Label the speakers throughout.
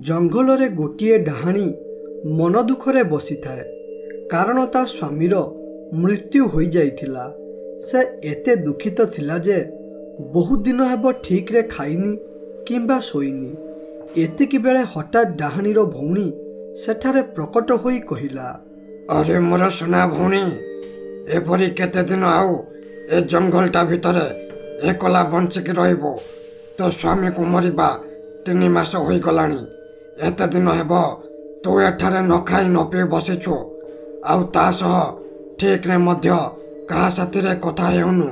Speaker 1: ଜଙ୍ଗଲରେ ଗୋଟିଏ ଡାହାଣୀ ମନ ଦୁଃଖରେ ବସିଥାଏ। କାରଣ ତା ସ୍ୱାମୀର ମୃତ୍ୟୁ ହୋଇଯାଇଥିଲା। ସେ ଏତେ ଦୁଃଖିତ ଥିଲା ଯେ ବହୁତ ଦିନ ହେବ ଠିକରେ ଖାଇନି କିମ୍ବା ଶୋଇନି। ଏତିକିବେଳେ ହଠାତ୍ ଡାହାଣୀର ଭଉଣୀ ସେଠାରେ ପ୍ରକଟ ହୋଇ କହିଲା,
Speaker 2: ଅରେ ମୋର ସୁନା ଭଉଣୀ, ଏପରି କେତେ ଦିନ ଆଉ ଏ ଜଙ୍ଗଲଟା ଭିତରେ ଏକଲା ବଞ୍ଚିକି ରହିବୁ? ତୋ ସ୍ୱାମୀକୁ ମରିବା 3 ମାସ ହୋଇଗଲାଣି। ଏତେ ଦିନ ହେବ ତୁ ଏଠାରେ ନ ଖାଇ ନ ପିଇ ବସିଛୁ, ଆଉ ତା ସହ ଠିକରେ ମଧ୍ୟ କାହା ସାଥିରେ କଥା ହେଉନୁ।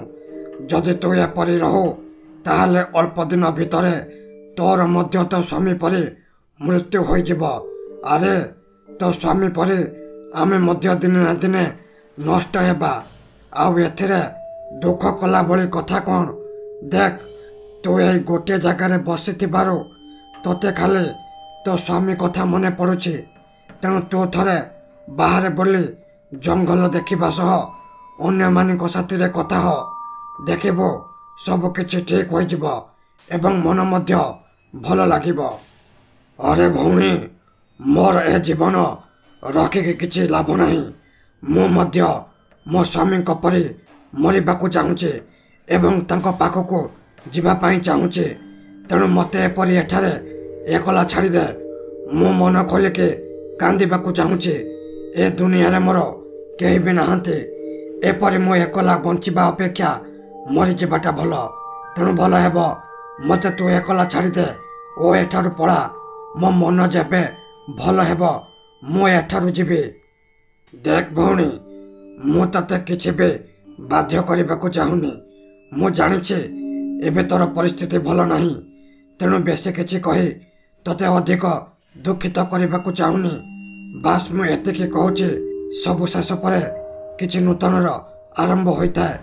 Speaker 2: ଯଦି ତୁ ଏପରି ରହୁ ତାହେଲେ ଅଳ୍ପ ଦିନ ଭିତରେ ତୋର ମଧ୍ୟ ତୋ ସ୍ୱାମୀ ପରି ମୃତ୍ୟୁ ହୋଇଯିବ। ଆରେ ତୋ ସ୍ୱାମୀ ପରି ଆମେ ମଧ୍ୟ ଦିନେ ନା ଦିନେ ନଷ୍ଟ ହେବା। ଆଉ ଏଥିରେ ଦୁଃଖ କଲା ଭଳି କଥା କ'ଣ? ଦେଖ, ତୁ ଏହି ଗୋଟିଏ ଜାଗାରେ ବସିଥିବାରୁ ତୋତେ ଖାଲି ତୋ ସ୍ୱାମୀ କଥା ମନେ ପଡ଼ୁଛି। ତେଣୁ ତୁ ଥରେ ବାହାରେ ବୁଲି ଜଙ୍ଗଲ ଦେଖିବା ସହ ଅନ୍ୟମାନଙ୍କ ସାଥିରେ କଥା ହ। ଦେଖିବୁ ସବୁ କିଛି ଠିକ ହୋଇଯିବ ଏବଂ ମନ ମଧ୍ୟ ଭଲ ଲାଗିବ। ଅରେ ଭଉଣୀ, ମୋର ଏ ଜୀବନ ରଖିକି କିଛି ଲାଭ ନାହିଁ। ମୁଁ ମଧ୍ୟ ମୋ ସ୍ୱାମୀଙ୍କ ପରି ମରିବାକୁ ଚାହୁଁଛି ଏବଂ ତାଙ୍କ ପାଖକୁ ଯିବା ପାଇଁ ଚାହୁଁଛି। ତେଣୁ ମୋତେ ଏପରି ଏଠାରେ ଏକଲା ଛାଡ଼ିଦେ। ମୁଁ ମନ ଖୋଲିକି କାନ୍ଦିବାକୁ ଚାହୁଁଛି। ଏ ଦୁନିଆରେ ମୋର କେହି ବି ନାହାନ୍ତି। ଏପରି ମୁଁ ଏକଲା ବଞ୍ଚିବା ଅପେକ୍ଷା ମରିଯିବାଟା ଭଲ। ତେଣୁ ଭଲ ହେବ ମୋତେ ତୁ ଏକଲା ଛାଡ଼ିଦେ ଓ ଏଠାରୁ ପଳା। ମୋ ମନ ଯେବେ ଭଲ ହେବ ମୁଁ ଏଠାରୁ ଯିବି। ଦେଖ ଭଉଣୀ, ମୁଁ ତତେ କିଛି ବି ବାଧ୍ୟ କରିବାକୁ ଚାହୁଁନି। ମୁଁ ଜାଣିଛି ଏବେ ତୋର ପରିସ୍ଥିତି ଭଲ ନାହିଁ। ତେଣୁ ବେଶୀ କିଛି କହି ତତେ ଅଧିକ ଦୁଃଖିତ କରିବାକୁ ଚାହୁଁନି। ବାସ୍ ମୁଁ ଏତିକି କହୁଛି, ସବୁ ଶେଷ ପରେ କିଛି ନୂତନର ଆରମ୍ଭ ହୋଇଥାଏ।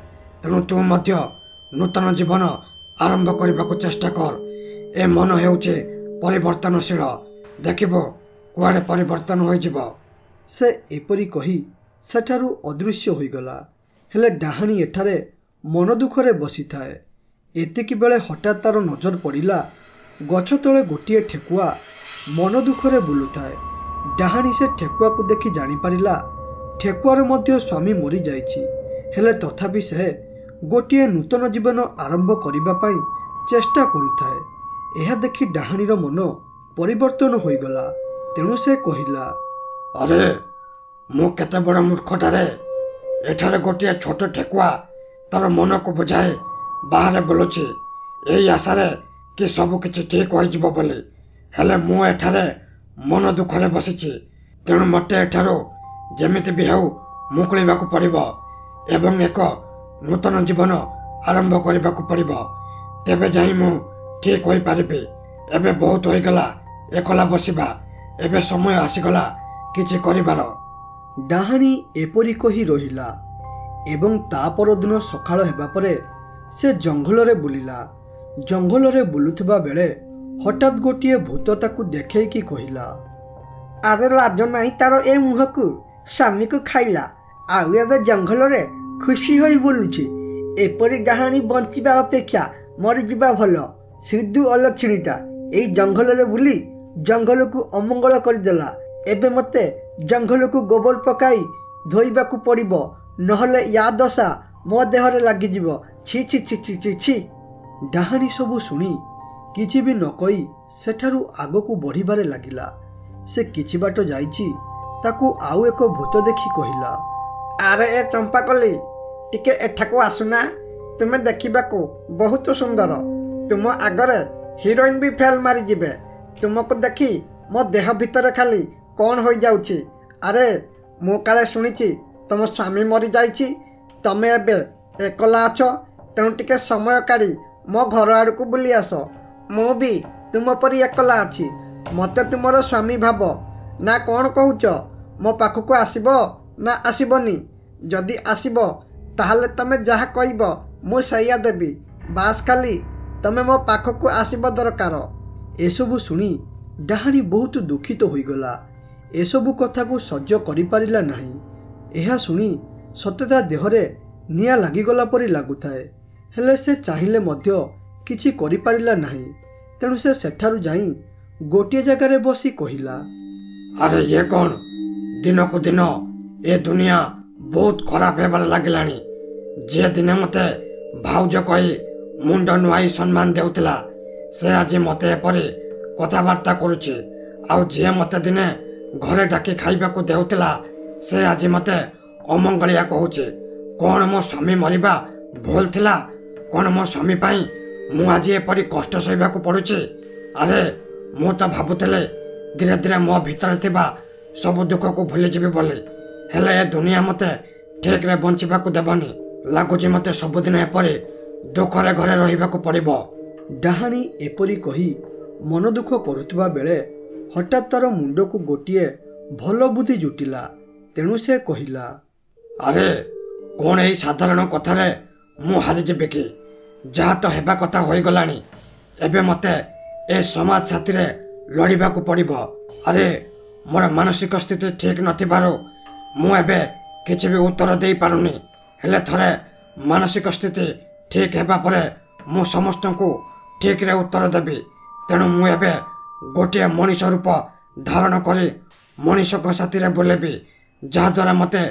Speaker 2: ତେଣୁ ତୁ ମଧ୍ୟ ନୂତନ ଜୀବନ ଆରମ୍ଭ କରିବାକୁ ଚେଷ୍ଟା କର। ଏ ମନ ହେଉଛି ପରିବର୍ତ୍ତନଶୀଳ। ଦେଖିବୁ କୁଆଡ଼େ ପରିବର୍ତ୍ତନ ହୋଇଯିବ।
Speaker 1: ସେ ଏପରି କହି ସେଠାରୁ ଅଦୃଶ୍ୟ ହୋଇଗଲା। ହେଲେ ଡାହାଣୀ ଏଠାରେ ମନ ଦୁଃଖରେ ବସିଥାଏ। ଏତିକିବେଳେ ହଠାତ୍ ତାର ନଜର ପଡ଼ିଲା ଗଛ ତଳେ ଗୋଟିଏ ଠେକୁଆ ମନ ଦୁଃଖରେ ବୁଲୁଥାଏ। ଡାହାଣୀ ସେ ଠେକୁଆକୁ ଦେଖି ଜାଣିପାରିଲା ଠେକୁଆର ମଧ୍ୟ ସ୍ୱାମୀ ମରିଯାଇଛି। ହେଲେ ତଥାପି ସେ ଗୋଟିଏ ନୂତନ ଜୀବନ ଆରମ୍ଭ କରିବା ପାଇଁ ଚେଷ୍ଟା କରୁଥାଏ। ଏହା ଦେଖି ଡାହାଣୀର ମନ ପରିବର୍ତ୍ତନ ହୋଇଗଲା। ତେଣୁ ସେ କହିଲା,
Speaker 2: ଅରେ ମୁଁ କେତେ ବଡ଼ ମୂର୍ଖଟାରେ। ଏଠାରେ ଗୋଟିଏ ଛୋଟ ଠେକୁଆ ତାର ମନକୁ ବୁଝାଇ ବାହାରେ ବୁଲୁଛି ଏହି ଆଶାରେ କି ସବୁ କିଛି ଠିକ ହୋଇଯିବ ବୋଲି। ହେଲେ ମୁଁ ଏଠାରେ ମନ ଦୁଃଖରେ ବସିଛି। ତେଣୁ ମୋତେ ଏଠାରୁ ଯେମିତି ବି ହେଉ ମୁକୁଳିବାକୁ ପଡ଼ିବ ଏବଂ ଏକ ନୂତନ ଜୀବନ ଆରମ୍ଭ କରିବାକୁ ପଡ଼ିବ। ତେବେ ଯାଇ ମୁଁ ଠିକ ହୋଇପାରିବି। ଏବେ ବହୁତ ହୋଇଗଲା ଏକଲା ବସିବା। ଏବେ ସମୟ ଆସିଗଲା କିଛି କରିବାର।
Speaker 1: ଡାହାଣୀ ଏପରି କହି ରହିଲା ଏବଂ ତା ପରଦିନ ସକାଳ ହେବା ପରେ ସେ ଜଙ୍ଗଲରେ ବୁଲିଲା। ଜଙ୍ଗଲରେ ବୁଲୁଥିବା ବେଳେ ହଠାତ୍ ଗୋଟିଏ ଭୂତ ତାକୁ ଦେଖେଇକି କହିଲା,
Speaker 3: ଆରେ ଲାଜ ନାହିଁ ତାର ଏ ମୁହଁକୁ। ସ୍ୱାମୀକୁ ଖାଇଲା, ଆଉ ଏବେ ଜଙ୍ଗଲରେ ଖୁସି ହୋଇ ବୁଲୁଛି। ଏପରି ଡାହାଣୀ ବଞ୍ଚିବା ଅପେକ୍ଷା ମରିଯିବା ଭଲ। ସିଧୁ ଅଲକ୍ଷଣୀଟା ଏଇ ଜଙ୍ଗଲରେ ବୁଲି ଜଙ୍ଗଲକୁ ଅମଙ୍ଗଳ କରିଦେଲା। ଏବେ ମୋତେ ଜଙ୍ଗଲକୁ ଗୋବର ପକାଇ ଧୋଇବାକୁ ପଡ଼ିବ, ନହେଲେ ୟା ଦଶା ମୋ ଦେହରେ ଲାଗିଯିବ। ଛି ଛି ଛି ଛି ଛି ଛି।
Speaker 1: ଡାହାଣୀ ସବୁ ଶୁଣି କିଛି ବି ନ କହି ସେଠାରୁ ଆଗକୁ ବଢ଼ିବାରେ ଲାଗିଲା। ସେ କିଛି ବାଟ ଯାଇଛି, ତାକୁ ଆଉ ଏକ ଭୂତ ଦେଖି କହିଲା,
Speaker 3: ଆରେ ଏ ଚମ୍ପାକଲି, ଟିକେ ଏଠାକୁ ଆସୁନା। ତୁମେ ଦେଖିବାକୁ ବହୁତ ସୁନ୍ଦର। ତୁମ ଆଗରେ ହିରୋଇନ ବି ଫେଲ ମାରିଯିବେ। ତୁମକୁ ଦେଖି ମୋ ଦେହ ଭିତରେ ଖାଲି କ'ଣ ହୋଇଯାଉଛି। ଆରେ ମୁଁ କାଳେ ଶୁଣିଛି ତମ ସ୍ୱାମୀ ମରିଯାଇଛି। ତମେ ଏବେ ଏକଲା ଅଛ। ତେଣୁ ଟିକେ ସମୟ କାଢ଼ି ମୋ ଘର ଆଡ଼କୁ ବୁଲି ଆସ। ମୁଁ ବି ତୁମ ପରି ଏକଲା ଅଛି। ମୋତେ ତୁମର ସ୍ୱାମୀ ଭାବ ନା କ'ଣ କହୁଛ? ମୋ ପାଖକୁ ଆସିବ ନା ଆସିବନି? ଯଦି ଆସିବ ତାହେଲେ ତମେ ଯାହା କହିବ ମୁଁ ସେଇଆ ଦେବି। ବାସ୍ ଖାଲି ତମେ ମୋ ପାଖକୁ ଆସିବ ଦରକାର।
Speaker 1: ଏସବୁ ଶୁଣି ଡାହାଣୀ ବହୁତ ଦୁଃଖିତ ହୋଇଗଲା। ଏସବୁ କଥାକୁ ସହ୍ୟ କରିପାରିଲା ନାହିଁ। ଏହା ଶୁଣି ସତେ ତା ଦେହରେ ନିଆଁ ଲାଗିଗଲା ପରି ଲାଗୁଥାଏ। ହେଲେ ସେ ଚାହିଁଲେ ମଧ୍ୟ କିଛି କରିପାରିଲା ନାହିଁ। ତେଣୁ ସେ ସେଠାରୁ ଯାଇ ଗୋଟିଏ ଜାଗାରେ ବସି କହିଲା,
Speaker 2: ଆରେ ଇଏ କ'ଣ? ଦିନକୁ ଦିନ ଏ ଦୁନିଆ ବହୁତ ଖରାପ ହେବାରେ ଲାଗିଲାଣି। ଯିଏ ଦିନେ ମତେ ଭାଉଜ କହି ମୁଣ୍ଡ ନୁଆଇ ସମ୍ମାନ ଦେଉଥିଲା, ସେ ଆଜି ମତେ ଏପରି କଥାବାର୍ତ୍ତା କରୁଛି। ଆଉ ଯିଏ ମତେ ଦିନେ ଘରେ ଡାକି ଖାଇବାକୁ ଦେଉଥିଲା, ସେ ଆଜି ମତେ ଅମଙ୍ଗଳିଆ କହୁଛି। କ'ଣ ମୋ ସ୍ୱାମୀ ମରିବା ଭୁଲ ଥିଲା? କ'ଣ ମୋ ସ୍ୱାମୀ ପାଇଁ ମୁଁ ଆଜି ଏପରି କଷ୍ଟ ସହିବାକୁ ପଡୁଛି? ଆରେ ମୁଁ ତ ଭାବୁଥିଲି ଧୀରେ ଧୀରେ ମୋ ଭିତରେ ଥିବା ସବୁ ଦୁଃଖକୁ ଭୁଲିଯିବି ବୋଲି। ହେଲେ ଏ ଦୁନିଆ ମତେ ଠିକରେ ବଞ୍ଚିବାକୁ ଦେବନି। ଲାଗୁଛି ମତେ ସବୁଦିନ ଏପରି ଦୁଃଖରେ ଘରେ ରହିବାକୁ ପଡିବ।
Speaker 1: ଡାହାଣୀ ଏପରି କହି ମନ ଦୁଃଖ କରୁଥିବା ବେଳେ ହଠାତ୍ ତାର ମୁଣ୍ଡକୁ ଗୋଟିଏ ଭଲ ବୁଦ୍ଧି ଜୁଟିଲା। ତେଣୁ ସେ କହିଲା,
Speaker 2: ଆରେ କ'ଣ ଏଇ ସାଧାରଣ କଥାରେ ମୁଁ ହାରିଯିବି କି? ଯାହା ତ ହେବା କଥା ହୋଇଗଲାଣି। ଏବେ ମତେ ଏ ସମାଜ ସାଥିରେ ଲଢ଼ିବାକୁ ପଡ଼ିବ। ଆରେ ମୋର ମାନସିକ ସ୍ଥିତି ଠିକ ନଥିବାରୁ ମୁଁ ଏବେ କିଛି ବି ଉତ୍ତର ଦେଇପାରୁନି। ହେଲେ ଥରେ ମାନସିକ ସ୍ଥିତି ଠିକ ହେବା ପରେ ମୁଁ ସମସ୍ତଙ୍କୁ ଠିକରେ ଉତ୍ତର ଦେବି। ତେଣୁ ମୁଁ ଏବେ ଗୋଟିଏ ମଣିଷ ରୂପ ଧାରଣ କରି ମଣିଷଙ୍କ ସାଥିରେ ବୁଲିବି, ଯାହାଦ୍ୱାରା ମତେ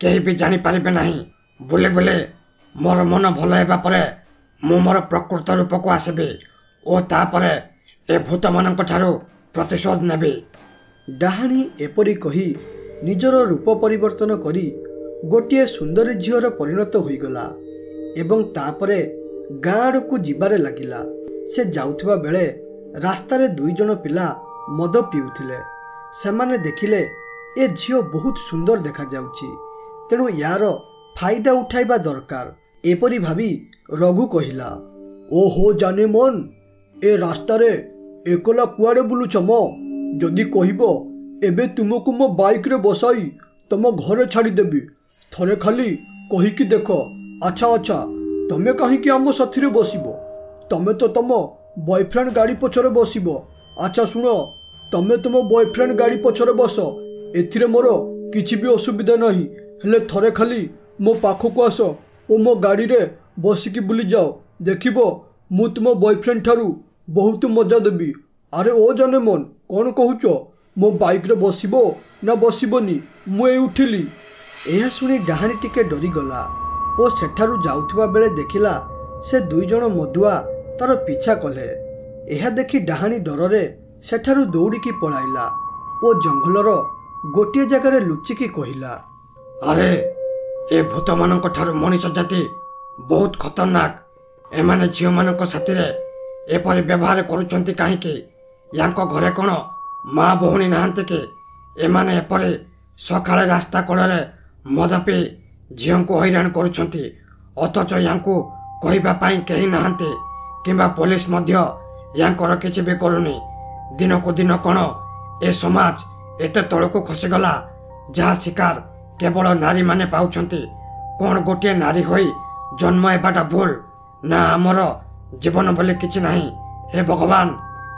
Speaker 2: କେହି ବି ଜାଣିପାରିବେ ନାହିଁ। ବୁଲି ବୁଲି ମୋର ମନ ଭଲ ହେବା ପରେ ମୁଁ ମୋର ପ୍ରକୃତ ରୂପକୁ ଆସିବି ଓ ତାପରେ ଏ ଭୂତମାନଙ୍କ ଠାରୁ ପ୍ରତିଶୋଧ ନେବି।
Speaker 1: ଡାହାଣୀ ଏପରି କହି ନିଜର ରୂପ ପରିବର୍ତ୍ତନ କରି ଗୋଟିଏ ସୁନ୍ଦରୀ ଝିଅର ପରିଣତ ହୋଇଗଲା ଏବଂ ତାପରେ ଗାଁ ଆଡ଼କୁ ଯିବାରେ ଲାଗିଲା। ସେ ଯାଉଥିବା ବେଳେ ରାସ୍ତାରେ 2 ଜଣ ପିଲା ମଦ ପିଉଥିଲେ। ସେମାନେ ଦେଖିଲେ ଏ ଝିଅ ବହୁତ ସୁନ୍ଦର ଦେଖାଯାଉଛି, ତେଣୁ ୟାର ଫାଇଦା ଉଠାଇବା ଦରକାର। ଏପରି ଭାବି ରଘୁ କହିଲା, ଓହୋ ଜାନେମନ, ଏ ରାସ୍ତାରେ ଏକଲା କୁଆଡ଼େ ବୁଲୁଛ ମ? ଯଦି କହିବ ଏବେ ତୁମକୁ ମୋ ବାଇକରେ ବସାଇ ତମ ଘରେ ଛାଡ଼ିଦେବି। ଥରେ ଖାଲି କହିକି ଦେଖ। ଆଚ୍ଛା ଆଚ୍ଛା, ତମେ କାହିଁକି ଆମ ସାଥିରେ ବସିବ? ତମେ ତ ତମ ବୟଫ୍ରେଣ୍ଡ ଗାଡ଼ି ପଛରେ ବସିବ। ଆଚ୍ଛା ଶୁଣ, ତମେ ତମ ବୟଫ୍ରେଣ୍ଡ ଗାଡ଼ି ପଛରେ ବସ, ଏଥିରେ ମୋର କିଛି ବି ଅସୁବିଧା ନାହିଁ। ହେଲେ ଥରେ ଖାଲି ମୋ ପାଖକୁ ଆସ ଓ ମୋ ଗାଡ଼ିରେ ବସିକି ବୁଲିଯାଅ। ଦେଖିବ ମୁଁ ତୁମ ବୟଫ୍ରେଣ୍ଡ ଠାରୁ ବହୁତ ମଜା ଦେବି। ଆରେ ଓ ଜାନେମନ, କ'ଣ କହୁଛ? ମୋ ବାଇକରେ ବସିବ ନା ବସିବନି? ମୁଁ ଏଇ ଉଠିଲି। ଏହା ଶୁଣି ଡାହାଣୀ ଟିକେ ଡରିଗଲା ଓ ସେଠାରୁ ଯାଉଥିବା ବେଳେ ଦେଖିଲା ସେ 2 ଜଣ ମଦୁଆ ତାର ପିଛା କଲେ। ଏହା ଦେଖି ଡାହାଣୀ ଡରରେ ସେଠାରୁ ଦୌଡ଼ିକି ପଳାଇଲା ଓ ଜଙ୍ଗଲର ଗୋଟିଏ ଜାଗାରେ ଲୁଚିକି କହିଲା,
Speaker 2: ଆରେ ଏ ଭୂତମାନଙ୍କ ଠାରୁ ମଣିଷ ଜାତି ବହୁତ ଖତରନାକ। ଏମାନେ ଝିଅମାନଙ୍କ ସାଥିରେ ଏପରି ବ୍ୟବହାର କରୁଛନ୍ତି କାହିଁକି? ୟାଙ୍କ ଘରେ କ'ଣ ମା ଭଉଣୀ ନାହାନ୍ତି କି? ଏମାନେ ଏପରି ସକାଳେ ରାସ୍ତା କଡ଼ରେ ମଦ ପିଇ ଝିଅଙ୍କୁ ହଇରାଣ କରୁଛନ୍ତି, ଅଥଚ ୟାଙ୍କୁ କହିବା ପାଇଁ କେହି ନାହାନ୍ତି କିମ୍ବା ପୋଲିସ ମଧ୍ୟ ୟାଙ୍କର କିଛି ବି କରୁନି। ଦିନକୁ ଦିନ କ'ଣ ଏ ସମାଜ ଏତେ ତଳକୁ ଖସିଗଲା, ଯାହା ଶିକାର କେବଳ ନାରୀମାନେ ପାଉଛନ୍ତି। କ'ଣ ଗୋଟିଏ ନାରୀ ହୋଇ ଜନ୍ମ ହେବାଟା ଭୁଲ? ନା ଆମର ଜୀବନ ବୋଲି କିଛି ନାହିଁ? ହେ ଭଗବାନ,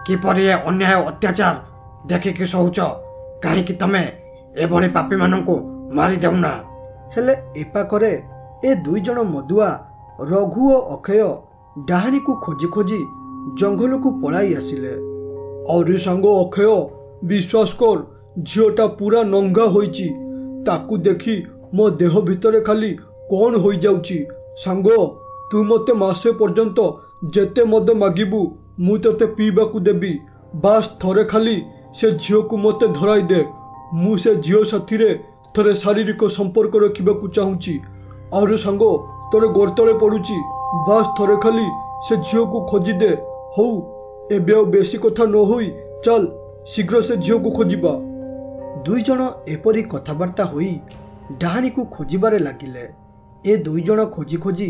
Speaker 2: କିପରି ଏ ଅନ୍ୟାୟ ଅତ୍ୟାଚାର ଦେଖିକି ସହୁଛ? କାହିଁକି ତମେ ଏଭଳି ପାପୀମାନଙ୍କୁ ମାରି ଦେଉନା?
Speaker 1: ହେଲେ ଏପାଖରେ ଏ 2 ଜଣ ମଦୁଆ ରଘୁ ଓ ଅକ୍ଷୟ ଡାହାଣୀକୁ ଖୋଜି ଖୋଜି ଜଙ୍ଗଲକୁ ପଳାଇ ଆସିଲେ। ଆରେ ସାଙ୍ଗ ଅକ୍ଷୟ, ବିଶ୍ୱାସ କର, ଝିଅଟା ପୁରା ନଙ୍ଗା ହୋଇଛି। ତାକୁ ଦେଖି ମୋ ଦେହ ଭିତରେ ଖାଲି କ'ଣ ହୋଇଯାଉଛି। ସାଙ୍ଗ, ତୁ ମୋତେ ମାସେ ପର୍ଯ୍ୟନ୍ତ ଯେତେ ମଦ ମାଗିବୁ ମୁଁ ତୋତେ ପିଇବାକୁ ଦେବି। ବାସ୍ ଥରେ ଖାଲି ସେ ଝିଅକୁ ମୋତେ ଧରାଇ ଦେ। ମୁଁ ସେ ଝିଅ ସାଥିରେ ଥରେ ଶାରୀରିକ ସମ୍ପର୍କ ରଖିବାକୁ ଚାହୁଁଛି। ଆରେ ସାଙ୍ଗ, ତୋର ଗୋଡ଼ତଳେ ପଡ଼ୁଛି, ବାସ୍ ଥରେ ଖାଲି ସେ ଝିଅକୁ ଖୋଜିଦେ। ହଉ, ଏବେ ଆଉ ବେଶୀ କଥା ନ ହୋଇ ଚାଲ ଶୀଘ୍ର ସେ ଝିଅକୁ ଖୋଜିବା। 2 ଜଣ ଏପରି କଥାବାର୍ତ୍ତା ହୋଇ ଡାହାଣୀକୁ ଖୋଜିବାରେ ଲାଗିଲେ। ଏ 2 ଜଣ ଖୋଜି ଖୋଜି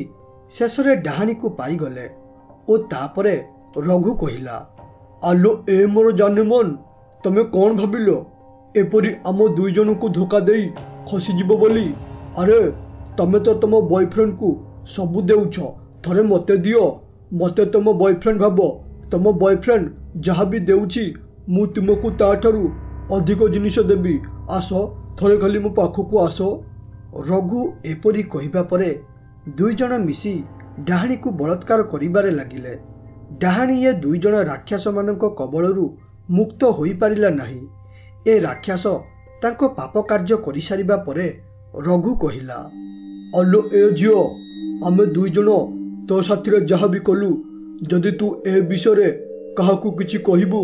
Speaker 1: ଶେଷରେ ଡାହାଣୀକୁ ପାଇଗଲେ ଓ ତାପରେ ରଘୁ କହିଲା, ଆଲୋ ଏ ମୋର ଜାନେମନ, ତମେ କ'ଣ ଭାବିଲ ଏପରି ଆମ 2 ଜଣଙ୍କୁ ଧୋକା ଦେଇ ଖସିଯିବ ବୋଲି? ଆରେ ତମେ ତ ତମ ବୟଫ୍ରେଣ୍ଡକୁ ସବୁ ଦେଉଛ, ଥରେ ମୋତେ ଦିଅ। ମୋତେ ତମ ବୟଫ୍ରେଣ୍ଡ ଭାବ। ତମ ବୟଫ୍ରେଣ୍ଡ ଯାହା ବି ଦେଉଛି ମୁଁ ତୁମକୁ ତାଠାରୁ ଅଧିକ ଜିନିଷ ଦେବି। ଆସ, ଥରେ ଖାଲି ମୋ ପାଖକୁ ଆସ। ରଘୁ ଏପରି କହିବା ପରେ 2 ଜଣ ମିଶି ଡାହାଣୀକୁ ବଳାତ୍କାର କରିବାରେ ଲାଗିଲେ। ଡାହାଣୀ ଏ 2 ଜଣ ରାକ୍ଷସମାନଙ୍କ କବଳରୁ ମୁକ୍ତ ହୋଇପାରିଲା ନାହିଁ। ଏ ରାକ୍ଷସ ତାଙ୍କ ପାପ କାର୍ଯ୍ୟ କରିସାରିବା ପରେ ରଘୁ କହିଲା, ଆଲୋ ଏ ଝିଅ, ଆମେ ଦୁଇଜଣ ତୋ ସାଥିରେ ଯାହା ବି କଲୁ, ଯଦି ତୁ ଏ ବିଷୟରେ କାହାକୁ କିଛି କହିବୁ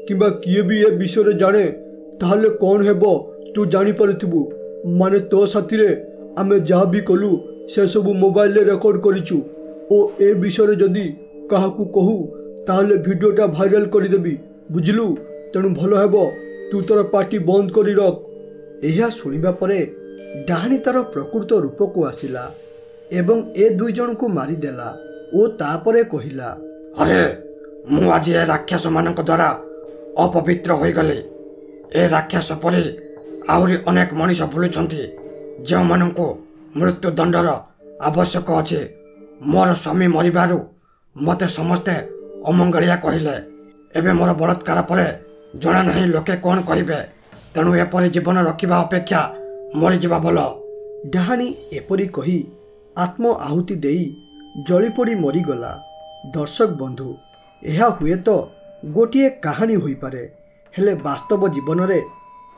Speaker 1: କିମ୍ବା କିଏ ବି ଏ ବିଷୟରେ ଜାଣେ ତାହେଲେ କ'ଣ ହେବ ତୁ ଜାଣିପାରିଥିବୁ। ମାନେ ତୋ ସାଥିରେ ଆମେ ଯାହା ବି କଲୁ ସେସବୁ ମୋବାଇଲରେ ରେକର୍ଡ କରିଛୁ ଓ ଏ ବିଷୟରେ ଯଦି କାହାକୁ କହୁ ତାହେଲେ ଭିଡ଼ିଓଟା ଭାଇରାଲ କରିଦେବି, ବୁଝିଲୁ? ତେଣୁ ଭଲ ହେବ ତୁ ତୋର ପାଟି ବନ୍ଦ କରି ରଖ। ଏହା ଶୁଣିବା ପରେ ଡାହାଣୀ ତାର ପ୍ରକୃତ ରୂପକୁ ଆସିଲା ଏବଂ ଏ ଦୁଇ ଜଣଙ୍କୁ ମାରିଦେଲା ଓ ତାପରେ କହିଲା,
Speaker 2: ଆରେ ମୁଁ ଆଜି ଏ ରାକ୍ଷସମାନଙ୍କ ଦ୍ୱାରା ଅପବିତ୍ର ହୋଇଗଲି। ଏ ରାକ୍ଷସ ପରି ଆହୁରି ଅନେକ ମଣିଷ ବୁଲୁଛନ୍ତି ଯେଉଁମାନଙ୍କୁ ମୃତ୍ୟୁଦଣ୍ଡର ଆବଶ୍ୟକ ଅଛି। ମୋର ସ୍ୱାମୀ ମରିବାରୁ ମୋତେ ସମସ୍ତେ ଅମଙ୍ଗଳିଆ କହିଲେ। ଏବେ ମୋର ବଳାତ୍କାର ପରେ ଜଣା ନାହିଁ ଲୋକେ କ'ଣ କହିବେ। ତେଣୁ ଏପରି ଜୀବନ ରଖିବା ଅପେକ୍ଷା ମରିଯିବା ଭଲ।
Speaker 1: ଡାହାଣୀ ଏପରି କହି ଆତ୍ମ ଆହୁତି ଦେଇ ଜଳିପୋଡ଼ି ମରିଗଲା। ଦର୍ଶକ ବନ୍ଧୁ, ଏହା ହୁଏତ ଗୋଟିଏ କାହାଣୀ ହୋଇପାରେ, ହେଲେ ବାସ୍ତବ ଜୀବନରେ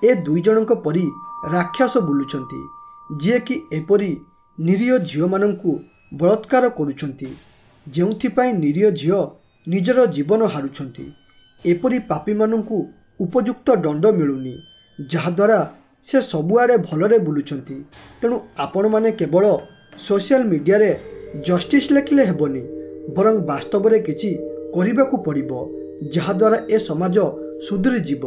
Speaker 1: ଏ ଦୁଇ ଜଣଙ୍କ ପରି ରାକ୍ଷସ ବୁଲୁଛନ୍ତି ଯିଏକି ଏପରି ନିରୀହ ଝିଅମାନଙ୍କୁ ବଳାତ୍କାର କରୁଛନ୍ତି, ଯେଉଁଥିପାଇଁ ନିରୀହ ଝିଅ ନିଜର ଜୀବନ ହାରୁଛନ୍ତି। ଏପରି ପାପୀମାନଙ୍କୁ ଉପଯୁକ୍ତ ଦଣ୍ଡ ମିଳୁନି, ଯାହାଦ୍ୱାରା ସେ ସବୁଆଡ଼େ ଭଲରେ ବୁଲୁଛନ୍ତି। ତେଣୁ ଆପଣମାନେ କେବଳ ସୋସିଆଲ ମିଡ଼ିଆରେ ଜଷ୍ଟିସ୍ ଲେଖିଲେ ହେବନି, ବରଂ ବାସ୍ତବରେ କିଛି କରିବାକୁ ପଡ଼ିବ, ଯାହାଦ୍ୱାରା ଏ ସମାଜ ସୁଧୁରିଯିବ।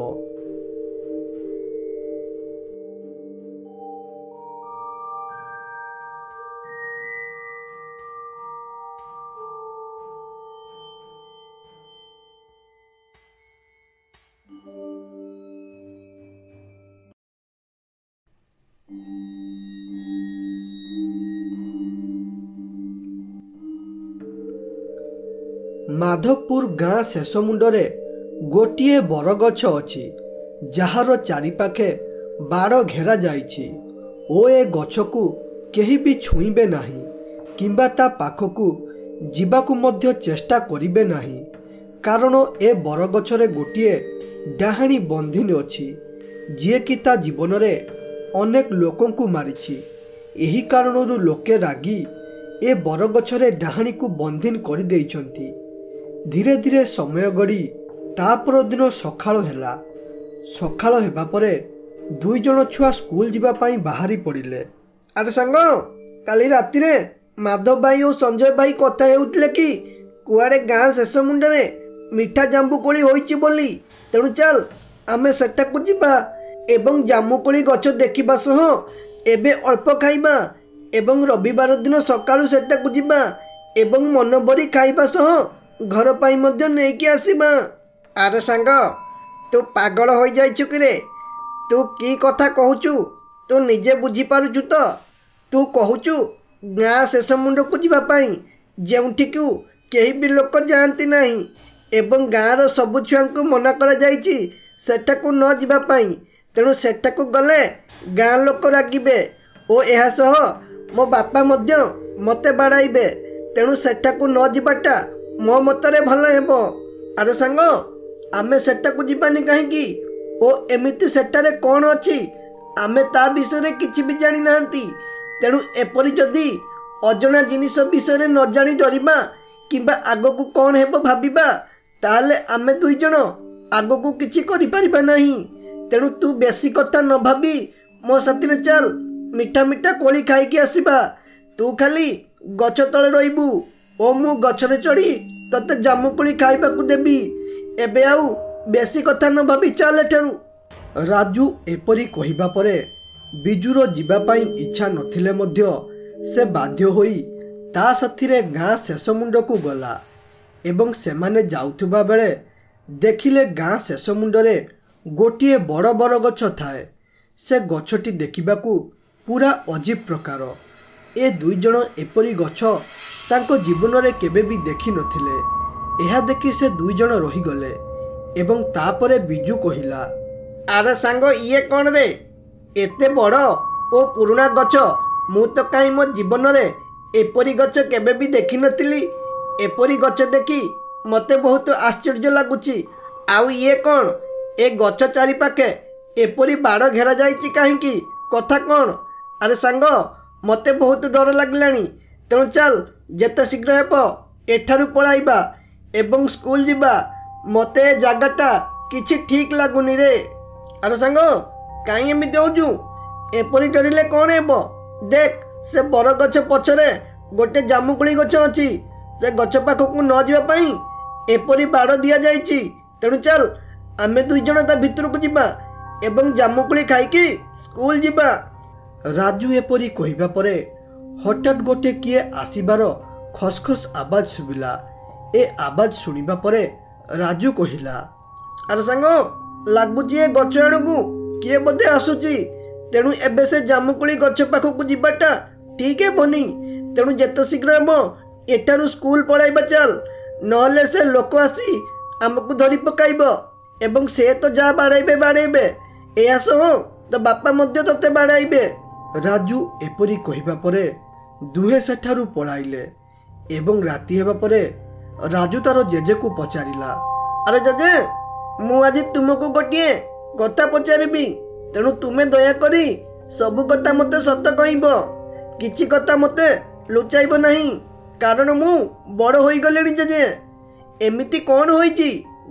Speaker 1: ମାଧବପୁର ଗାଁ ଶେଷ ମୁଣ୍ଡରେ ଗୋଟିଏ ବରଗଛ ଅଛି, ଯାହାର ଚାରିପାଖେ ବାଡ଼ ଘେରା ଯାଇଛି ଓ ଏ ଗଛକୁ କେହି ବି ଛୁଇଁବେ ନାହିଁ କିମ୍ବା ତା ପାଖକୁ ଯିବାକୁ ମଧ୍ୟ ଚେଷ୍ଟା କରିବେ ନାହିଁ। କାରଣ ଏ ବରଗଛରେ ଗୋଟିଏ ଡାହାଣୀ ବନ୍ଦିନୀ ଅଛି, ଯିଏକି ତା ଜୀବନରେ ଅନେକ ଲୋକଙ୍କୁ ମାରିଛି। ଏହି କାରଣରୁ ଲୋକେ ରାଗି ଏ ବରଗଛରେ ଡାହାଣୀକୁ ବନ୍ଦିନ କରିଦେଇଛନ୍ତି। ଧୀରେ ଧୀରେ ସମୟ ଗଡ଼ି ତା ପରଦିନ ସକାଳ ହେଲା। ସକାଳ ହେବା ପରେ ଦୁଇ ଜଣ ଛୁଆ ସ୍କୁଲ ଯିବା ପାଇଁ ବାହାରି ପଡ଼ିଲେ।
Speaker 3: ଆରେ ସାଙ୍ଗ, କାଲି ରାତିରେ ମାଧବ ଭାଇ ଓ ସଞ୍ଜୟ ଭାଇ କଥା ହେଉଥିଲେ କି କୁଆଡ଼େ ଗାଁ ଶେଷ ମୁଣ୍ଡରେ ମିଠା ଜାମ୍ବୁକୋଳି ହୋଇଛି ବୋଲି। ତେଣୁ ଚାଲ ଆମେ ସେଠାକୁ ଯିବା ଏବଂ ଜାମୁକୋଳି ଗଛ ଦେଖିବା ସହ ଏବେ ଅଳ୍ପ ଖାଇବା ଏବଂ ରବିବାର ଦିନ ସକାଳୁ ସେଠାକୁ ଯିବା ଏବଂ ମନ ଭରି ଖାଇବା ସହ ଘର ପାଇଁ ମଧ୍ୟ ନେଇକି ଆସିବା। ଆରେ ସାଙ୍ଗ, ତୁ ପାଗଳ ହୋଇଯାଇଛୁ କିରେ? ତୁ କି କଥା କହୁଛୁ ତୁ ନିଜେ ବୁଝିପାରୁଛୁ ତ? ତୁ କହୁଛୁ ଗାଁ ଶେଷ ମୁଣ୍ଡକୁ ଯିବା ପାଇଁ, ଯେଉଁଠିକୁ କେହି ବି ଲୋକ ଯାଆନ୍ତି ନାହିଁ ଏବଂ ଗାଁର ସବୁ ଛୁଆଙ୍କୁ ମନା କରାଯାଇଛି ସେଠାକୁ ନ ଯିବା ପାଇଁ। ତେଣୁ ସେଠାକୁ ଗଲେ ଗାଁ ଲୋକ ରାଗିବେ ଓ ଏହା ସହ ମୋ ବାପା ମଧ୍ୟ ମୋତେ ବାଡ଼ାଇବେ। ତେଣୁ ସେଠାକୁ ନ ଯିବାଟା ମୋ ମତରେ ଭଲ ହେବ। ଆରେ ସାଙ୍ଗ, ଆମେ ସେଠାକୁ ଯିବାନି କାହିଁକି ଓ ଏମିତି ସେଠାରେ କ'ଣ ଅଛି ଆମେ ତା ବିଷୟରେ କିଛି ବି ଜାଣିନାହାନ୍ତି। ତେଣୁ ଏପରି ଯଦି ଅଜଣା ଜିନିଷ ବିଷୟରେ ନ ଜାଣି ଡରିବା କିମ୍ବା ଆଗକୁ କ'ଣ ହେବ ଭାବିବା, ତାହେଲେ ଆମେ ଦୁଇ ଜଣ ଆଗକୁ କିଛି କରିପାରିବା ନାହିଁ। ତେଣୁ ତୁ ବେଶୀ କଥା ନ ଭାବି ମୋ ସାଥିରେ ଚାଲ, ମିଠା ମିଠା କୋଳି ଖାଇକି ଆସିବା। ତୁ ଖାଲି ଗଛ ତଳେ ରହିବୁ ଓ ମୁଁ ଗଛରେ ଚଢ଼ି ତତେ ଜାମୁକୋଳି ଖାଇବାକୁ ଦେବି। ଏବେ ଆଉ ବେଶୀ କଥା ନ ଭାବି ଚାଲ ଏଠାରୁ।
Speaker 1: ରାଜୁ ଏପରି କହିବା ପରେ ବିଜୁର ଯିବା ପାଇଁ ଇଚ୍ଛା ନଥିଲେ ମଧ୍ୟ ସେ ବାଧ୍ୟ ହୋଇ ତା ସାଥିରେ ଗାଁ ଶେଷ ମୁଣ୍ଡକୁ ଗଲା ଏବଂ ସେମାନେ ଯାଉଥିବା ବେଳେ ଦେଖିଲେ ଗାଁ ଶେଷ ମୁଣ୍ଡରେ ଗୋଟିଏ ବଡ଼ ବରଗଛ ଥାଏ। ସେ ଗଛଟି ଦେଖିବାକୁ ପୁରା ଅଜୀବ ପ୍ରକାର। ଏ ଦୁଇ ଜଣ ଏପରି ଗଛ ତାଙ୍କ ଜୀବନରେ କେବେ ବି ଦେଖିନଥିଲେ। ଏହା ଦେଖି ସେ ଦୁଇ ଜଣ ରହିଗଲେ ଏବଂ ତାପରେ ବିଜୁ କହିଲା,
Speaker 3: ଆରେ ସାଙ୍ଗ, ଇଏ କ'ଣ ରେ? ଏତେ ବଡ଼ ଓ ପୁରୁଣା ଗଛ, ମୁଁ ତ କାହିଁ ମୋ ଜୀବନରେ ଏପରି ଗଛ କେବେ ବି ଦେଖିନଥିଲି। ଏପରି ଗଛ ଦେଖି ମୋତେ ବହୁତ ଆଶ୍ଚର୍ଯ୍ୟ ଲାଗୁଛି। ଆଉ ଇଏ କ'ଣ? ଏ ଗଛ ଚାରିପାଖେ ଏପରି ବାଡ଼ ଘେରା ଯାଇଛି କାହିଁକି? କଥା କ'ଣ? ଆରେ ସାଙ୍ଗ, ମୋତେ ବହୁତ ଡର ଲାଗିଲାଣି। ତେଣୁ ଚାଲ ଯେତେ ଶୀଘ୍ର ହେବ ଏଠାରୁ ପଳାଇବା ଏବଂ ସ୍କୁଲ ଯିବା। ମୋତେ ଏ ଜାଗାଟା କିଛି ଠିକ୍ ଲାଗୁନି ରେ। ଆରେ ସାଙ୍ଗ, କାହିଁ ଏମିତି ହେଉଛୁ? ଏପରି ଡରିଲେ କ'ଣ ହେବ? ଦେଖ, ସେ ବରଗଛ ପଛରେ ଗୋଟେ ଜାମୁକୋଳି ଗଛ ଅଛି। ସେ ଗଛ ପାଖକୁ ନ ଯିବା ପାଇଁ ଏପରି ବାଡ଼ ଦିଆଯାଇଛି। ତେଣୁ ଚାଲ ଆମେ 2 ଜଣ ତା ଭିତରକୁ ଯିବା ଏବଂ ଜାମୁକୋଳି ଖାଇକି ସ୍କୁଲ ଯିବା।
Speaker 1: ରାଜୁ ଏପରି କହିବା ପରେ ହଠାତ୍ ଗୋଟେ କିଏ ଆସିବାର ଖସଖସ ଆବାଜ ଶୁଭିଲା। ଏ ଆବାଜ ଶୁଣିବା ପରେ ରାଜୁ କହିଲା,
Speaker 3: ଆରେ ସାଙ୍ଗ, ଲାଗୁଛି ଏ ଗଛ ଆଡ଼କୁ କିଏ ବୋଧେ ଆସୁଛି। ତେଣୁ ଏବେ ସେ ଜାମୁକୋଳି ଗଛ ପାଖକୁ ଯିବାଟା ଠିକ୍ ହେବନି। ତେଣୁ ଯେତେ ଶୀଘ୍ର ହେବ ଏଠାରୁ ସ୍କୁଲ ପଳାଇବା ଚାଲ। ନହେଲେ ସେ ଲୋକ ଆସି ଆମକୁ ଧରି ପକାଇବ ଏବଂ ସେ ତ ଯାହା ବାଡ଼େଇବେ, ଏହା ସହ ତୋ ବାପା ମଧ୍ୟ ତୋତେ ବାଡ଼ାଇବେ।
Speaker 1: ରାଜୁ ଏପରି କହିବା ପରେ ଦୁହେଁ ସେଠାରୁ ପଳାଇଲେ ଏବଂ ରାତି ହେବା ପରେ ରାଜୁ ତାର ଜେଜେକୁ ପଚାରିଲା,
Speaker 3: ଆରେ ଜେଜେ, ମୁଁ ଆଜି ତୁମକୁ ଗୋଟିଏ କଥା ପଚାରିବି। ତେଣୁ ତୁମେ ଦୟାକରି ସବୁ କଥା ମୋତେ ସତ କହିବ। କିଛି କଥା ମୋତେ ଲୁଚାଇବ ନାହିଁ, କାରଣ ମୁଁ ବଡ଼ ହୋଇଗଲିଣି ଜେଜେ। ଏମିତି କ'ଣ ହୋଇଛି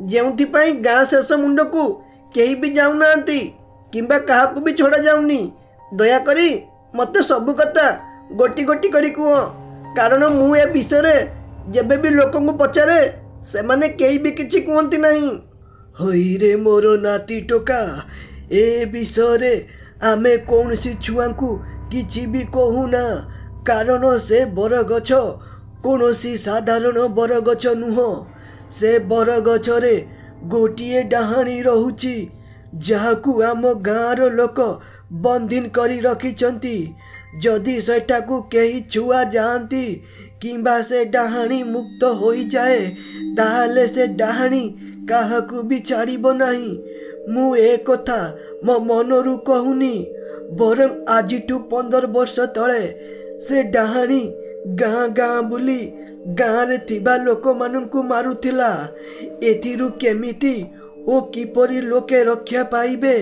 Speaker 3: ଯେଉଁଥିପାଇଁ ଗାଁ ଶେଷ ମୁଣ୍ଡକୁ କେହି ବି ଯାଉନାହାନ୍ତି କିମ୍ବା କାହାକୁ ବି ଛଡ଼ା ଯାଉନି? ଦୟାକରି ମୋତେ ସବୁ କଥା ଗୋଟି ଗୋଟି କରି କୁହ, କାରଣ ମୁଁ ଏ ବିଷୟରେ ଯେବେ ବି ଲୋକଙ୍କୁ ପଚାରେ ସେମାନେ କେହି ବି କିଛି କୁହନ୍ତି ନାହିଁ।
Speaker 1: ହଇରେ ମୋର ନାତି ଟୋକା, ଏ ବିଷୟରେ ଆମେ କୌଣସି ଛୁଆଙ୍କୁ କିଛି ବି କହୁନା, କାରଣ ସେ ବରଗଛ କୌଣସି ସାଧାରଣ ବରଗଛ ନୁହଁ। ସେ ବରଗଛରେ ଗୋଟିଏ ଡାହାଣୀ ରହୁଛି, ଯାହାକୁ ଆମ ଗାଁର ଲୋକ ବନ୍ଦିନ କରି ରଖିଛନ୍ତି। ଯଦି ସେଠାକୁ କେହି ଛୁଆ ଯାଆନ୍ତି କିମ୍ବା ସେ ଡାହାଣୀ ମୁକ୍ତ ହୋଇଯାଏ, ତାହେଲେ ସେ ଡାହାଣୀ କାହାକୁ ବି ଛାଡ଼ିବ ନାହିଁ। ମୁଁ ଏ କଥା ମୋ ମନରୁ କହୁନି, ବରଂ ଆଜିଠୁ 15 ବର୍ଷ ତଳେ ସେ ଡାହାଣୀ ଗାଁ ଗାଁ ବୁଲି ଗାଁରେ ଥିବା ଲୋକମାନଙ୍କୁ ମାରୁଥିଲା। ଏଥିରୁ କେମିତି ଓ କିପରି ଲୋକେ ରକ୍ଷା ପାଇବେ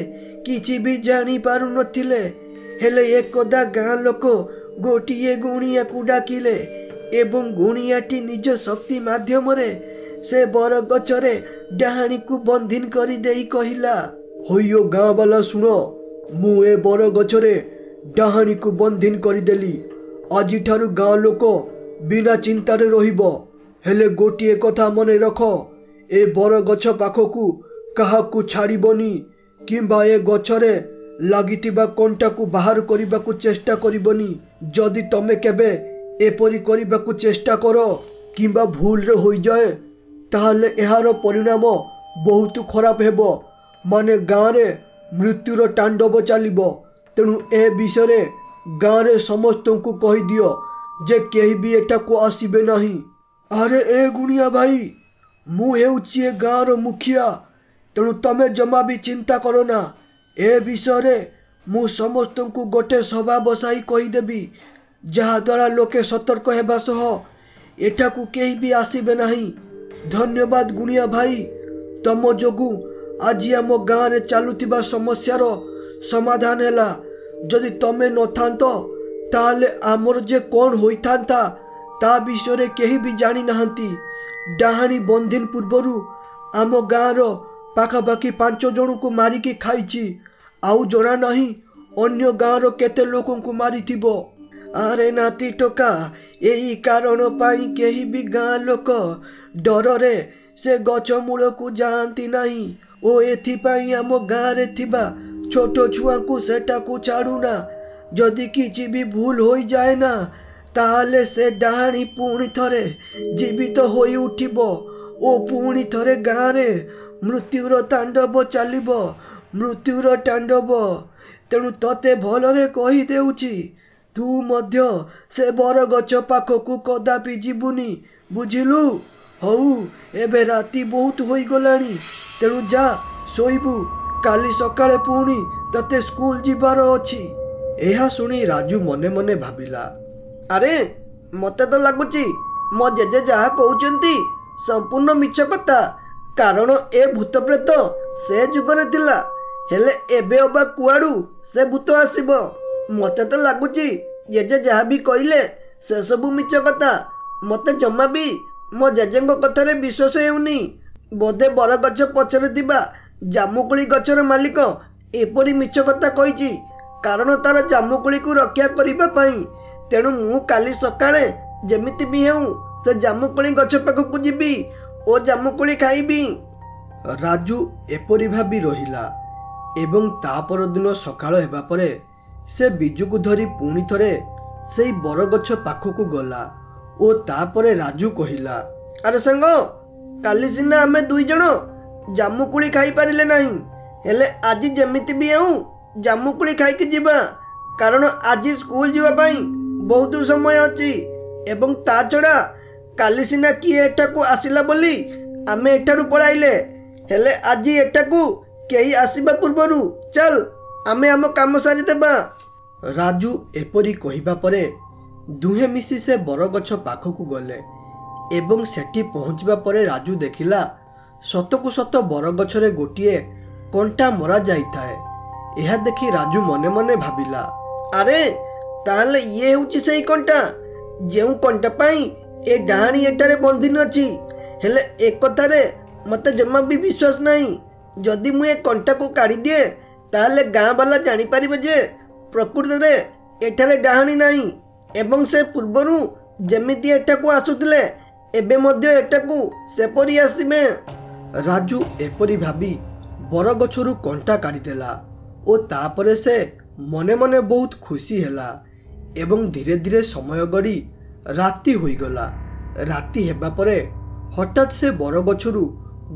Speaker 1: କିଛି ବି ଜାଣିପାରୁନଥିଲେ। ହେଲେ ଏକଦା ଗାଁ ଲୋକ ଗୋଟିଏ ଗୁଣିଆକୁ ଡାକିଲେ ଏବଂ ଗୁଣିଆଟି ନିଜ ଶକ୍ତି ମାଧ୍ୟମରେ ସେ ବରଗଛରେ ଡାହାଣୀକୁ ବନ୍ଦିନ କରିଦେଇ କହିଲା, ହଇଓ ଗାଁ ବାଲା ଶୁଣ, ମୁଁ ଏ ବରଗଛରେ ଡାହାଣୀକୁ ବନ୍ଦିନ କରିଦେଲି। ଆଜିଠାରୁ ଗାଁ ଲୋକ ବିନା ଚିନ୍ତାରେ ରହିବ। ହେଲେ ଗୋଟିଏ କଥା ମନେ ରଖ, ଏ ବରଗଛ ପାଖକୁ କାହାକୁ ଛାଡ଼ିବନି କିମ୍ବା ଏ ଗଛରେ ଲାଗିଥିବା କଣ୍ଟାକୁ ବାହାର କରିବାକୁ ଚେଷ୍ଟା କରିବନି। ଯଦି ତମେ କେବେ ଏପରି କରିବାକୁ ଚେଷ୍ଟା କର କିମ୍ବା ଭୁଲରେ ହୋଇଯାଏ, ତାହେଲେ ଏହାର ପରିଣାମ ବହୁତ ଖରାପ ହେବ। ମାନେ ଗାଁରେ ମୃତ୍ୟୁର ତାଣ୍ଡବ ଚାଲିବ। ତେଣୁ ଏ ବିଷୟରେ ଗାଁରେ ସମସ୍ତଙ୍କୁ କହିଦିଅ ଯେ କେହି ବି ଏଠାକୁ ଆସିବେ ନାହିଁ। ଆରେ ଏ ଗୁଣିଆ ଭାଇ, ମୁଁ ହେଉଛି ଏ ଗାଁର ମୁଖିଆ, ତେଣୁ ତମେ ଜମା ବି ଚିନ୍ତା କର ନା। ଏ ବିଷୟରେ ମୁଁ ସମସ୍ତଙ୍କୁ ଗୋଟେ ସଭା ବସାଇ କହିଦେବି, ଯାହାଦ୍ୱାରା ଲୋକେ ସତର୍କ ହେବା ସହ ଏଠାକୁ କେହି ବି ଆସିବେ ନାହିଁ। ଧନ୍ୟବାଦ ଗୁଣିଆ ଭାଇ, ତମ ଯୋଗୁଁ ଆଜି ଆମ ଗାଁରେ ଚାଲୁଥିବା ସମସ୍ୟାର ସମାଧାନ ହେଲା। ଯଦି ତମେ ନଥାନ୍ତ ତାହେଲେ ଆମର ଯେ କ'ଣ ହୋଇଥାନ୍ତା ତା ବିଷୟରେ କେହି ବି ଜାଣିନାହାନ୍ତି। ଡାହାଣୀ ବନ୍ଦିନ ପୂର୍ବରୁ ଆମ ଗାଁର ପାଖାପାଖି 5 ଜଣଙ୍କୁ ମାରିକି ଖାଇଛି। ଆଉ ଜଣା ନାହିଁ ଅନ୍ୟ ଗାଁର କେତେ ଲୋକଙ୍କୁ ମାରିଥିବ। ଆରେ ନାତି ଟୋକା, ଏହି କାରଣ ପାଇଁ କେହି ବି ଗାଁ ଲୋକ ଡରରେ ସେ ଗଛ ମୂଳକୁ ଯାଆନ୍ତି ନାହିଁ ଓ ଏଥିପାଇଁ ଆମ ଗାଁରେ ଥିବା ଛୋଟ ଛୁଆଙ୍କୁ ସେଠାକୁ ଛାଡ଼ୁନା। ଯଦି କିଛି ବି ଭୁଲ ହୋଇଯାଏ ନା, ତାହେଲେ ସେ ଡାହାଣୀ ପୁଣି ଥରେ ଜୀବିତ ହୋଇ ଉଠିବ ଓ ପୁଣି ଥରେ ଗାଁରେ ମୃତ୍ୟୁର ତାଣ୍ଡବ ଚାଲିବ। ମୃତ୍ୟୁର ତାଣ୍ଡବ। ତେଣୁ ତତେ ଭଲରେ କହିଦେଉଛି, ତୁ ମଧ୍ୟ ସେ ବରଗଛ ପାଖକୁ କଦାପି ଯିବୁନି, ବୁଝିଲୁ? ହଉ, ଏବେ ରାତି ବହୁତ ହୋଇଗଲାଣି, ତେଣୁ ଯା ଶୋଇବୁ। କାଲି ସକାଳେ ପୁଣି ତତେ ସ୍କୁଲ ଯିବାର ଅଛି। ଏହା ଶୁଣି ରାଜୁ ମନେ ମନେ ଭାବିଲା,
Speaker 3: ଆରେ ମୋତେ ତ ଲାଗୁଛି ମୋ ଜେଜେ ଯାହା କହୁଛନ୍ତି ସମ୍ପୂର୍ଣ୍ଣ ମିଛ କଥା।
Speaker 1: କାରଣ ଏ ଭୂତ ପ୍ରେତ ସେ ଯୁଗରେ ଥିଲା, ହେଲେ ଏବେ ଅବା କୁଆଡୁ ସେ ଭୂତ ଆସିବ? ମତେ ତ ଲାଗୁଛି ଜେଜେ ଯାହା ବି କହିଲେ ସେସବୁ ମିଛ କଥା। ମତେ ଜମା ବି ମୋ ଜେଜେଙ୍କ କଥାରେ ବିଶ୍ୱାସ ହେଉନି। ବୋଧେ ବରଗଛ ପଛରେ ଥିବା ଜାମୁକୋଳି ଗଛର ମାଲିକ ଏପରି ମିଛ କଥା କହିଛି, କାରଣ ତାର ଜାମୁକୋଳିକୁ ରକ୍ଷା କରିବା ପାଇଁ। ତେଣୁ ମୁଁ କାଲି ସକାଳେ ଯେମିତି ବି ହେଉ ସେ ଜାମୁକୋଳି ଗଛ ପାଖକୁ ଯିବି ଓ ଜାମୁକୋଳି ଖାଇବି। ରାଜୁ ଏପରି ଭାବି ରହିଲା ଏବଂ ତା ପରଦିନ ସକାଳ ହେବା ପରେ ସେ ବିଜୁକୁ ଧରି ପୁଣି ଥରେ ସେଇ ବରଗଛ ପାଖକୁ ଗଲା ଓ ତାପରେ ରାଜୁ କହିଲା, ଆରେ ସାଙ୍ଗ, କାଲି ସିନା ଆମେ 2 ଜଣ ଜାମୁକୋଳି ଖାଇପାରିଲେ ନାହିଁ, ହେଲେ ଆଜି ଯେମିତି ବି ହେଉ ଜାମୁକୋଳି ଖାଇକି ଯିବା, କାରଣ ଆଜି ସ୍କୁଲ ଯିବା ପାଇଁ ବହୁତ ସମୟ ଅଛି। ଏବଂ ତା ଛଡ଼ା କାଲି ସିନା କିଏ ଏଠାକୁ ଆସିଲା ବୋଲି ଆମେ ଏଠାରୁ ପଳାଇଲେ, ହେଲେ ଆଜି ଏଠାକୁ କେହି ଆସିବା ପୂର୍ବରୁ ଚାଲ ଆମେ ଆମ କାମ ସାରିଦେବା। ରାଜୁ ଏପରି କହିବା ପରେ ଦୁହେଁ ମିଶି ସେ ବରଗଛ ପାଖକୁ ଗଲେ ଏବଂ ସେଠି ପହଞ୍ଚିବା ପରେ ରାଜୁ ଦେଖିଲା ସତକୁ ସତ ବରଗଛରେ ଗୋଟିଏ କଣ୍ଟା ମରା ଯାଇଥାଏ। ଏହା ଦେଖି ରାଜୁ ମନେ ମନେ ଭାବିଲା, ଆରେ ତାହେଲେ ଇଏ ହେଉଛି ସେଇ କଣ୍ଟା, ଯେଉଁ କଣ୍ଟା ପାଇଁ ଏ ଡାହାଣୀ ଏଠାରେ ବନ୍ଦିନ ଅଛି। ହେଲେ ଏ କଥାରେ ମତେ ଜମା ବି ବିଶ୍ୱାସ ନାହିଁ। ଯଦି ମୁଁ ଏ କଣ୍ଟାକୁ କାଢ଼ିଦିଏ ତାହେଲେ ଗାଁ ବାଲା ଜାଣିପାରିବେ ଯେ ପ୍ରକୃତରେ ଏଠାରେ ଡାହାଣୀ ନାହିଁ ଏବଂ ସେ ପୂର୍ବରୁ ଯେମିତି ଏଠାକୁ ଆସୁଥିଲେ ଏବେ ମଧ୍ୟ ଏଠାକୁ ସେପରି ଆସିବେ। ରାଜୁ ଏପରି ଭାବି ବରଗଛରୁ କଣ୍ଟା କାଢ଼ିଦେଲା ଓ ତାପରେ ସେ ମନେ ମନେ ବହୁତ ଖୁସି ହେଲା ଏବଂ ଧୀରେ ଧୀରେ ସମୟ ଗଡ଼ି ରାତି ହୋଇଗଲା। ରାତି ହେବା ପରେ ହଠାତ୍ ସେ ବରଗଛରୁ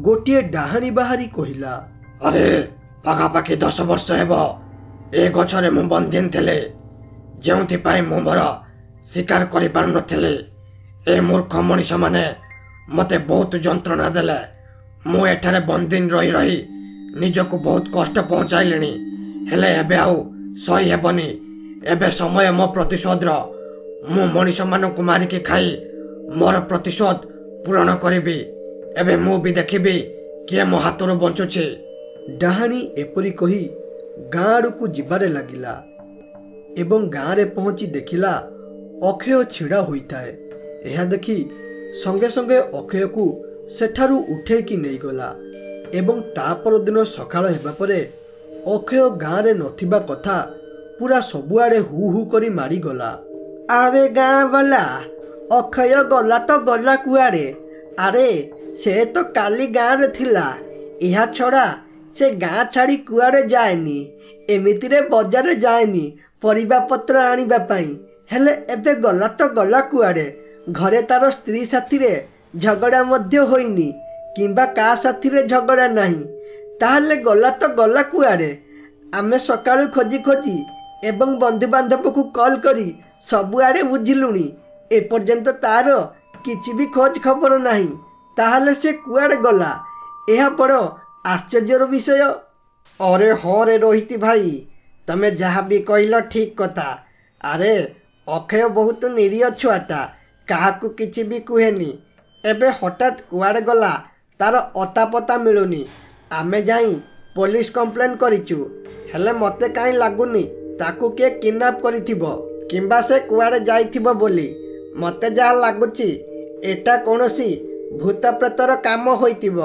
Speaker 1: ଗୋଟିଏ ଡାହାଣୀ ବାହାରି କହିଲା,
Speaker 2: ଆରେ ପାଖାପାଖି 10 ବର୍ଷ ହେବ ଏ ଗଛରେ ମୁଁ ବନ୍ଦିନ ଥିଲି, ଯେଉଁଥିପାଇଁ ମୁଁ ମୋର ଶିକାର କରିପାରୁନଥିଲି। ଏ ମୂର୍ଖ ମଣିଷମାନେ ମୋତେ ବହୁତ ଯନ୍ତ୍ରଣା ଦେଲେ। ମୁଁ ଏଠାରେ ବନ୍ଦିନ ରହି ରହି ନିଜକୁ ବହୁତ କଷ୍ଟ ପହଞ୍ଚାଇଲିଣି, ହେଲେ ଏବେ ଆଉ ସହି ହେବନି। ଏବେ ସମୟ ମୋ ପ୍ରତିଶୋଧର। ମୁଁ ମଣିଷମାନଙ୍କୁ ମାରିକି ଖାଇ ମୋର ପ୍ରତିଶୋଧ ପୂରଣ କରିବି। ଏବେ ମୁଁ ବି ଦେଖିବି କିଏ ମୋ ହାତରୁ ବଞ୍ଚୁଛି।
Speaker 1: ଡାହାଣୀ ଏପରି କହି ଗାଁ ଆଡ଼କୁ ଯିବାରେ ଲାଗିଲା ଏବଂ ଗାଁରେ ପହଞ୍ଚି ଦେଖିଲା ଅକ୍ଷୟ ଛିଡ଼ା ହୋଇଥାଏ। ଏହା ଦେଖି ସଙ୍ଗେ ସଙ୍ଗେ ଅକ୍ଷୟକୁ ସେଠାରୁ ଉଠେଇକି ନେଇଗଲା ଏବଂ ତା ପରଦିନ ସକାଳ ହେବା ପରେ ଅକ୍ଷୟ ଗାଁରେ ନଥିବା କଥା ପୁରା ସବୁଆଡ଼େ ହୁ ହୁ କରି ମାଡ଼ିଗଲା। ଆରେ ଗାଁ ବାଲା, ଅକ୍ଷୟ ଗଲା ତ ଗଲା କୁଆଡ଼େ? ଆରେ ସେ ତ କାଲି ଗାଁରେ ଥିଲା। ଏହା ଛଡ଼ା ସେ ଗାଁ ଛାଡ଼ି କୁଆଡ଼େ ଯାଏନି। ଏମିତିରେ ବଜାରରେ ଯାଏନି ପରିବା ପତ୍ର ଆଣିବା ପାଇଁ, ହେଲେ ଏବେ ଗଲା ତ ଗଲା କୁଆଡ଼େ? ଘରେ ତାର ସ୍ତ୍ରୀ ସାଥିରେ ଝଗଡ଼ା ମଧ୍ୟ ହୋଇନି କିମ୍ବା କାହା ସାଥିରେ ଝଗଡ଼ା ନାହିଁ, ତାହେଲେ ଗଲା ତ ଗଲା କୁଆଡ଼େ? ଆମେ ସକାଳୁ ଖୋଜି ଖୋଜି ଏବଂ ବନ୍ଧୁବାନ୍ଧବକୁ କଲ୍ କରି ସବୁଆଡ଼େ ବୁଝିଲୁଣି, ଏପର୍ଯ୍ୟନ୍ତ ତାର କିଛି ବି ଖୋଜ ଖବର ନାହିଁ। ତାହେଲେ ସେ କୁଆଡ଼େ ଗଲା? ଏହା ବଡ଼ ଆଶ୍ଚର୍ଯ୍ୟର ବିଷୟ। ଅରେ ହରେ ରୋହିତ ଭାଇ, ତମେ ଯାହା ବି କହିଲ ଠିକ୍ କଥା। ଆରେ ଅକ୍ଷୟ ବହୁତ ନିରୀହ ଛୁଆଟା, କାହାକୁ କିଛି ବି କୁହେନି। ଏବେ ହଠାତ୍ କୁଆଡ଼େ ଗଲା ତାର ଅତାପତା ମିଳୁନି। ଆମେ ଯାଇ ପୋଲିସ କମ୍ପ୍ଲେନ୍ କରିଛୁ, ହେଲେ ମୋତେ କାହିଁ ଲାଗୁନି ତାକୁ କିଏ କିଡନାପ୍ କରିଥିବ କିମ୍ବା ସେ କୁଆଡ଼େ ଯାଇଥିବ ବୋଲି। ମୋତେ ଯାହା ଲାଗୁଛି ଏଟା କୌଣସି ଭୂତ ପ୍ରେତର କାମ ହୋଇଥିବ।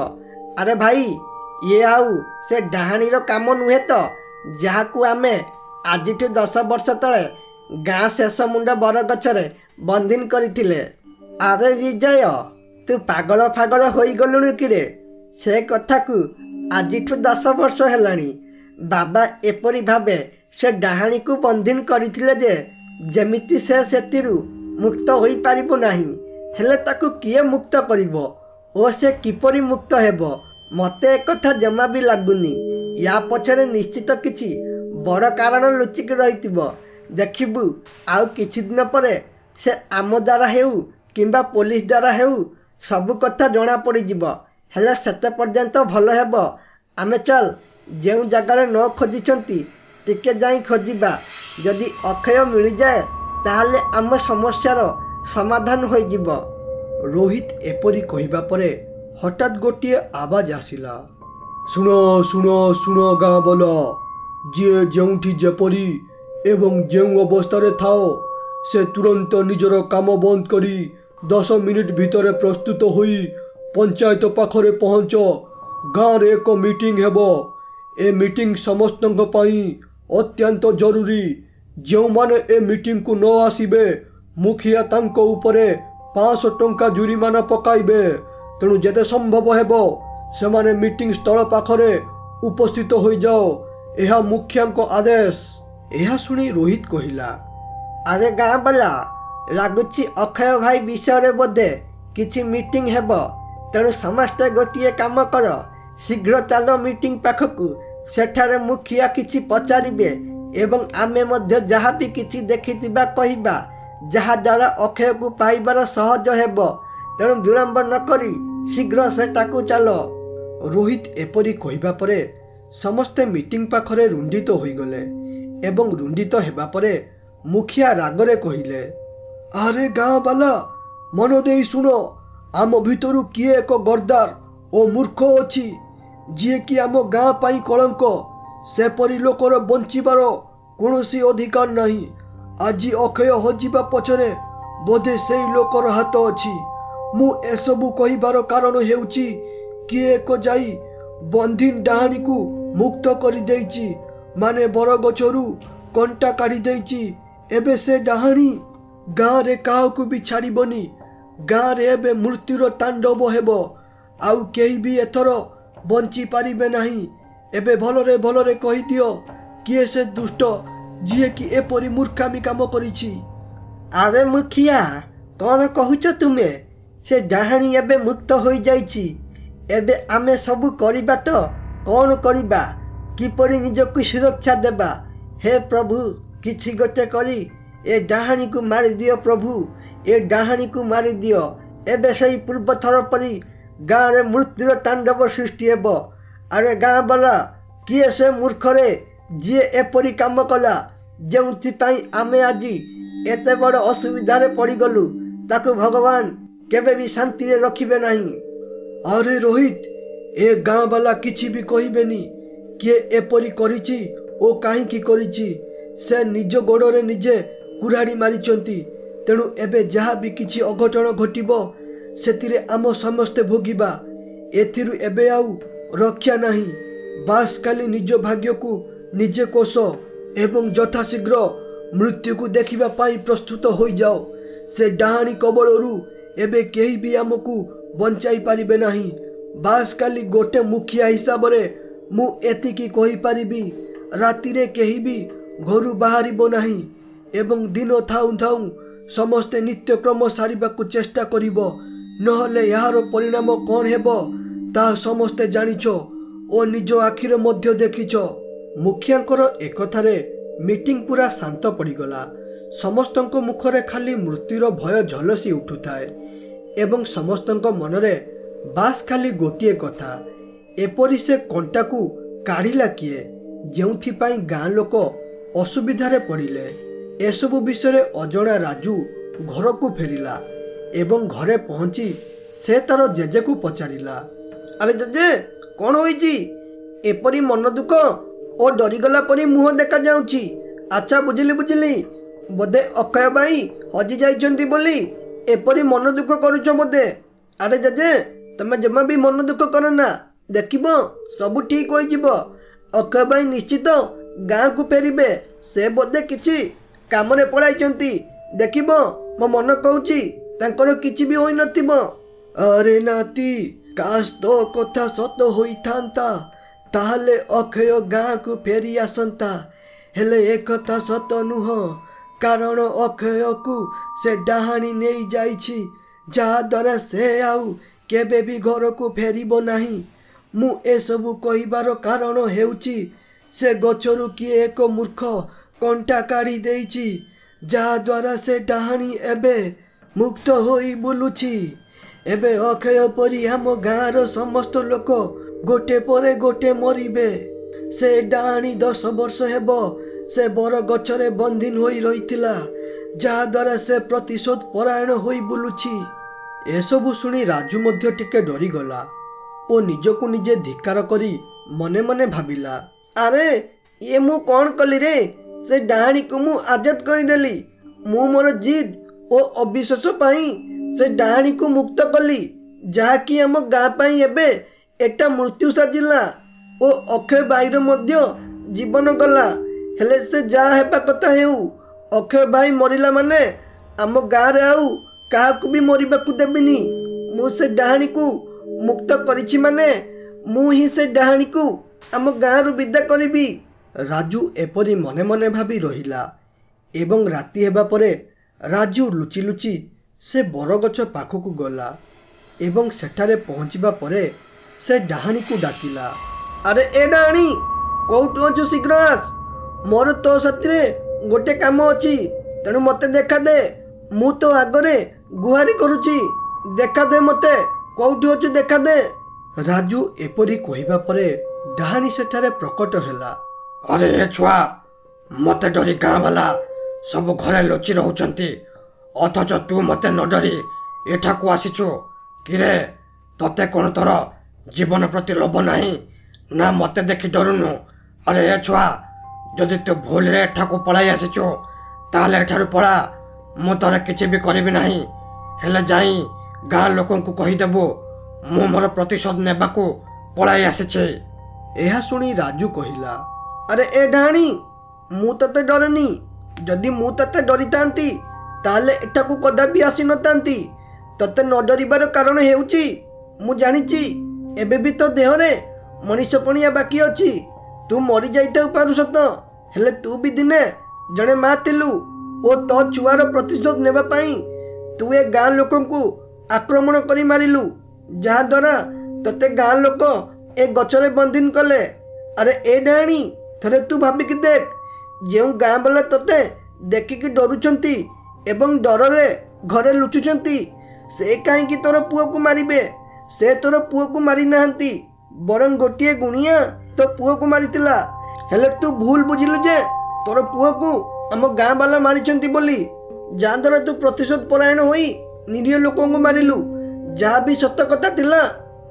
Speaker 1: ଆରେ ଭାଇ, ଇଏ ଆଉ ସେ ଡାହାଣୀର କାମ ନୁହେଁ ତ, ଯାହାକୁ ଆମେ ଆଜିଠୁ 10 ବର୍ଷ ତଳେ ଗାଁ ଶେଷ ମୁଣ୍ଡ ବରଗଛରେ ବନ୍ଦିନ କରିଥିଲେ। ଆରେ ବିଜୟ, ତୁ ପାଗଳ ଫାଗଳ ହୋଇଗଲୁଣି କିରେ? ସେ କଥାକୁ ଆଜିଠୁ 10 ବର୍ଷ ହେଲାଣି ବାବା ଏପରି ଭାବେ ସେ ଡାହାଣୀକୁ ବନ୍ଦିନ କରିଥିଲେ ଯେ ଯେମିତି ସେ ସେଥିରୁ ମୁକ୍ତ ହୋଇପାରିବ ନାହିଁ। ହେଲେ ତାକୁ କିଏ ମୁକ୍ତ କରିବ ଓ ସେ କିପରି ମୁକ୍ତ ହେବ? ମୋତେ ଏକଥା ଜମା ବି ଲାଗୁନି। ୟା ପଛରେ ନିଶ୍ଚିତ କିଛି ବଡ଼ କାରଣ ଲୁଚିକି ରହିଥିବ। ଦେଖିବୁ ଆଉ କିଛି ଦିନ ପରେ ସେ ଆମ ଦ୍ୱାରା ହେଉ କିମ୍ବା ପୋଲିସ ଦ୍ୱାରା ହେଉ ସବୁ କଥା ଜଣା ପଡ଼ିଯିବ। ହେଲେ ସେତେ ପର୍ଯ୍ୟନ୍ତ ଭଲ ହେବ ଆମେ ଚାଲ ଯେଉଁ ଜାଗାରେ ନ ଖୋଜିଛନ୍ତି ଟିକେ ଯାଇ ଖୋଜିବା। ଯଦି ଅକ୍ଷୟ ମିଳିଯାଏ ତାହେଲେ ଆମ ସମସ୍ୟାର ସମାଧାନ ହୋଇଯିବ। ରୋହିତ ଏପରି କହିବା ପରେ हठात गोटे आवाज आसिला, शुण शुण शुण गाँ बोल, जी जोठी जेपरी एवं जो अवस्था थाओ से तुरंत निजर काम बंद करी 10 मिनिट भितर प्रस्तुत होई पंचायत पाखरे पहुंच। गाँव रे एक मीटिंग हेबो। ए मीटिंग समस्त अत्यंत जरूरी। जो माने ए मीटिंग को न आसीबे मुखिया तांको उपरे 500 टंका जुरिमाना पकाइबे। तेणु जेते संभव हेबो सेमाने मीटिंग स्थल पाखरे उपस्थित हो जाओ। यह मुखिया आदेश। यह शुणी रोहित कहिला,
Speaker 3: अरे गाँ बाला लगुच अक्षय भाई विषय बोधे किसी मीटिंग हेब। तेणु समस्ते गोटे काम कर, शीघ्र चलो मीटिंग पाखकू। सेठारे मुखिया किसी पचारिबे एवं आमे मध्य जहा भी किसी देखिथिबा कहिबा, जहा द्वारा अक्षय को पाइबार सहज हेब। तेणु विलंब न करी शीघ्र सेटाकू चलो।
Speaker 1: रोहित एपरी कहिबा परे समस्ते मीटिंग पाखरे रुंडित होइगले एवं रुंडित हेबा परे मुखिया रागरे कहिले, अरे गाँ बाला मन देई सुन, आम भितरु किए एक गद्दार ओ मूर्ख अछि जी कि आम गाँ पाई कलंक। सेपरी लोकर बंचिबार कौनसी अधिकार नहीं। आज अक्षय हजिबा पछरे बोधे सेई लोकर हाथ अछि। मु एसबु कहिबार कारण हेउची किए एक जाई बंधीन डाहाणी को मुक्त करि देइची, माने बरगछरु कंटा काढ़ी देइची। एबे से डाहाणी गाँ रे काहाकू भी छाड़बनी। गाँ रे एबे मृत्युर तांडव हेबो। आउ केही भी एथर बंची पारिबे नहीं। एबे भलरे कहि दियो किए से दुष्ट जी कि एपरी मूर्खामी काम करिछि।
Speaker 3: अरे मुखिया कौन कहूच तुमे? से डाहाणी एबे मुक्त हो जाइछि। एबे आमे सबु करिबा तो कौन करिबा? किपरि निजको सुरक्षा देबा? हे प्रभु किछि गोटे करी ए डाहाणी को मारि दियो प्रभु, ए डाहाणी को मारि दियो। एबे सही पूर्व थर परी गाँ रे मृत्युर तांडव सृष्टि हेबो। अरे गाँ वाला किए से मूर्खरे जी एपरी काम कला, जोंथिपाई आमे आजी एते बड़ असुविधारे पड़ीगलु, ताकू भगवान केबे भी शांति रे रखिबे नहीं।
Speaker 1: अरे रोहित ए गाँ वाला किछि भी कहिबेनी किए एपरी करिछि ओ काहीकि करिछि। से निज गोड़रे निजे कुराड़ी मारिचंती। तेणु एबे जहा भी किछि अघटन घटिबो सेतिरे आम समस्ते भोगिबा। एथिरु एबे आउ रक्षा नहीं। बास खाली निज भाग्य को निजे कोष एवं यथाशीघ्र मृत्यु को देखिबा पाई प्रस्तुत हो जाओ। से डाहाणी कबलरू एबे केही भी आमको बंचाई पारिबे नहीं। बास खाली गोटे मुखिया हिसाब रे मु एतिकी कहि पारिबी, रातिरे केही भी घरु बाहरिबो नहीं एवं दिन थाउ थाउ समस्ते नित्यक्रम सारिबाकू चेष्टा करिबो। नहले यार परिणाम कौन हेबो ता समस्ते जानिछ ओ निज आखिरे मध्य देखिछ। मुखियाकर एकथारे मीटिंग पूरा शांत पड़ीगला। समस्तଙ୍କ मुखरे खाली मृत्युर भय झलसी उठुथाए एवं समस्तଙ୍କ मनरे बास खाली गोटिए कथा, एपरी से कंटाकू काढ़िला किए, जेउथिपाई गाँ लोक असुविधारे पड़िले। एसबु विषय अजणा राजू घर को फेरिला एवं घरे पहुंची से तार जेजे को पचारिला,
Speaker 3: अरे जेजे कौन होइछि? एपरी मन दुख ओ डरीगला परी मुह देखा जाउछि। अच्छा बुझिली बोधे अक्षय भाई हजि जाइछन्ति बोली एपरी मन दुख करुछ बोधे। अरे जेजे तमे जमा भी मन दुख कर ना, देखिबो सबु ठीक हो जिवो। अक्षय भाई निश्चित गाँ को फेरिबे। से बोधे किछि काम रे पळाइछन्ति। देखिबो मो मन कहूछि तांकर किछि भी होई नथिबो।
Speaker 1: अरे नाती काश तो कथा सत होई थांता, ताहले अक्षय गाँ को फेरी आसंता। हेले एक कथा सत नुह, कारण अक्षय को से डाहाणी नहीं जाइछि, जहा द्वारा से आउ केबे भी घर को फेरिबो नहीं। मु एसबु कहिबार कारण हेउछि से गछरु किए एक मूर्ख कंटा काढ़ी देइछि, जहा द्वारा से डाहाणी एबे मुक्त होई बुलुछि। एबे अक्षय परी आम गाँर समस्त लोक गोटे परे गोटे मरिबे। से डाहाणी 10 वर्ष हेबो से बर गछरे बंधीन होई रहिथिला, जहा द्वारा से प्रतिशोध परायण होई बुलुछि। ଏସବୁ ଶୁଣି ରାଜୁ ମଧ୍ୟ ଟିକେ ଡରିଗଲା ଓ ନିଜକୁ ନିଜେ ଧିକ୍କାର କରି ମନେ ମନେ ଭାବିଲା,
Speaker 3: ଆରେ ଇଏ ମୁଁ କ'ଣ କଲି ରେ? ସେ ଡାହାଣୀକୁ ମୁଁ ଆଜାଦ କରିଦେଲି। ମୁଁ ମୋର ଜିଦ୍ ଓ ଅବିଶ୍ୱାସ ପାଇଁ ସେ ଡାହାଣୀକୁ ମୁକ୍ତ କଲି, ଯାହାକି ଆମ ଗାଁ ପାଇଁ ଏବେ ଏଟା ମୃତ୍ୟୁ ସାଜିଲା ଓ ଅକ୍ଷୟ ଭାଇର ମଧ୍ୟ ଜୀବନ ଗଲା। ହେଲେ ସେ ଯାହା ହେବା କଥା ହେଉ, ଅକ୍ଷୟ ଭାଇ ମରିଲା ମାନେ ଆମ ଗାଁରେ ଆଉ କାହାକୁ ବି ମରିବାକୁ ଦେବିନି। ମୁଁ ସେ ଡାହାଣୀକୁ ମୁକ୍ତ କରିଛି ମାନେ ମୁଁ ହିଁ ସେ ଡାହାଣୀକୁ ଆମ ଗାଁରୁ ବିଦା କରିବି।
Speaker 1: ରାଜୁ ଏପରି ମନେ ମନେ ଭାବି ରହିଲା ଏବଂ ରାତି ହେବା ପରେ ରାଜୁ ଲୁଚି ଲୁଚି ସେ ବରଗଛ ପାଖକୁ ଗଲା ଏବଂ ସେଠାରେ ପହଞ୍ଚିବା ପରେ ସେ ଡାହାଣୀକୁ ଡାକିଲା,
Speaker 3: ଆରେ ଏ ଡାହାଣୀ, କୋଉଠୁ ଅଛୁ? ଶୀଘ୍ର ଆସ, ମୋର ତୋ ସାଥିରେ ଗୋଟେ କାମ ଅଛି, ତେଣୁ ମତେ ଦେଖା ଦେ। ମୁଁ ତୋ ଆଗରେ ଗୁହାରି କରୁଛି, ଦେଖା ଦେ ମତେ, କୋଉଠି ଅଛୁ ଦେଖା ଦେ।
Speaker 1: ରାଜୁ ଏପରି କହିବା ପରେ ଡାହାଣୀ ସେଠାରେ ପ୍ରକଟ ହେଲା।
Speaker 2: ଆରେ ଏ ଛୁଆ, ମତେ ଡରି ଗାଁ ବାଲା ସବୁ ଘରେ ଲୁଚି ରହୁଛନ୍ତି, ଅଥଚ ତୁ ମତେ ନ ଡରି ଏଠାକୁ ଆସିଛୁ କିରେ? ତତେ କ'ଣ ତୋର ଜୀବନ ପ୍ରତି ଲୋଭ ନାହିଁ ନା ମତେ ଦେଖି ଡରୁନୁ? ଆରେ ଏ ଛୁଆ, ଯଦି ତୁ ଭୁଲରେ ଏଠାକୁ ପଳାଇ ଆସିଛୁ ତାହେଲେ ଏଠାରୁ ପଳା, ମୁଁ ତୋର କିଛି ବି କରିବି ନାହିଁ। ହେଲେ ଯାଇ ଗାଁ ଲୋକଙ୍କୁ କହିଦେବୁ ମୁଁ ମୋର ପ୍ରତିଶୋଧ ନେବାକୁ ପଳାଇ ଆସିଛି।
Speaker 1: ଏହା ଶୁଣି ରାଜୁ କହିଲା,
Speaker 3: ଆରେ ଏ ଡାହାଣୀ, ମୁଁ ତତେ ଡରେନି। ଯଦି ମୁଁ ତତେ ଡରିଥାନ୍ତି ତାହେଲେ ଏଠାକୁ କଦାପି ଆସିନଥାନ୍ତି। ତତେ ନ ଡରିବାର କାରଣ ହେଉଛି ମୁଁ ଜାଣିଛି, ଏବେ ବି ତୋ ଦେହରେ ମଣିଷ ପଣିଆ ବାକି ଅଛି। ତୁ ମରି ଯାଇଥାଉ ପାରୁ ସତ, ହେଲେ ତୁ ବି ଦିନେ ଜଣେ ମା ଥିଲୁ ଓ ତୋ ଛୁଆର ପ୍ରତିଶୋଧ ନେବା ପାଇଁ ତୁ ଏ ଗାଁ ଲୋକଙ୍କୁ ଆକ୍ରମଣ କରି ମାରିଲୁ, ଯାହାଦ୍ୱାରା ତତେ ଗାଁ ଲୋକ ଏ ଗଛରେ ବନ୍ଦିନ କଲେ। ଆରେ ଏ ଡାହାଣୀ, ଥରେ ତୁ ଭାବିକି ଦେଖ, ଯେଉଁ ଗାଁ ବାଲା ତତେ ଦେଖିକି ଡରୁଛନ୍ତି ଏବଂ ଡରରେ ଘରେ ଲୁଚୁଛନ୍ତି, ସେ କାହିଁକି ତୋର ପୁଅକୁ ମାରିବେ? ସେ ତୋର ପୁଅକୁ ମାରି ନାହାନ୍ତି, ବରଂ ଗୋଟିଏ ଗୁଣିଆ ତୋ ପୁଅକୁ ମାରିଥିଲା। ହେଲେ ତୁ ଭୁଲ ବୁଝିଲୁ ଯେ ତୋର ପୁଅକୁ ଆମ ଗାଁ ବାଲା ମାରିଛନ୍ତି ବୋଲି, ଯାହାଦ୍ୱାରା ତୁ ପ୍ରତିଶୋଧ ପରାୟଣ ହୋଇ ନିରୀହ ଲୋକଙ୍କୁ ମାରିଲୁ। ଯାହା ବି ସତ କଥା ଥିଲା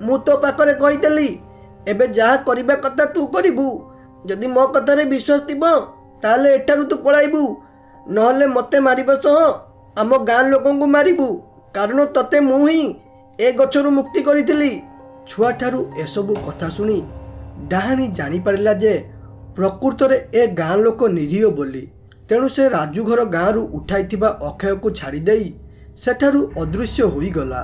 Speaker 3: ମୁଁ ତୋ ପାଖରେ କହିଥିଲି। ଏବେ ଯାହା କରିବା କଥା ତୁ କରିବୁ। ଯଦି ମୋ କଥାରେ ବିଶ୍ୱାସ ଥିବ ତାହେଲେ ଏଠାରୁ ତୁ ପଳାଇବୁ, ନହେଲେ ମତେ ମାରିବା ସହ ଆମ ଗାଁ ଲୋକଙ୍କୁ ମାରିବୁ, କାରଣ ତତେ ମୁଁ ହିଁ ଏ ଗଛରୁ ମୁକ୍ତି କରିଥିଲି।
Speaker 1: ଛୁଆଠାରୁ ଏସବୁ କଥା ଶୁଣି ଡାହାଣୀ ଜାଣିପାରିଲା ଯେ ପ୍ରକୃତରେ ଏ ଗାଁ ଲୋକ ନିରୀହ ବୋଲି। ତେଣୁ ସେ ରାଜୁ ଘର ଗାଁରୁ ଉଠାଇଥିବା ଅକ୍ଷୟକୁ ଛାଡ଼ିଦେଇ ସେଠାରୁ ଅଦୃଶ୍ୟ ହୋଇଗଲା।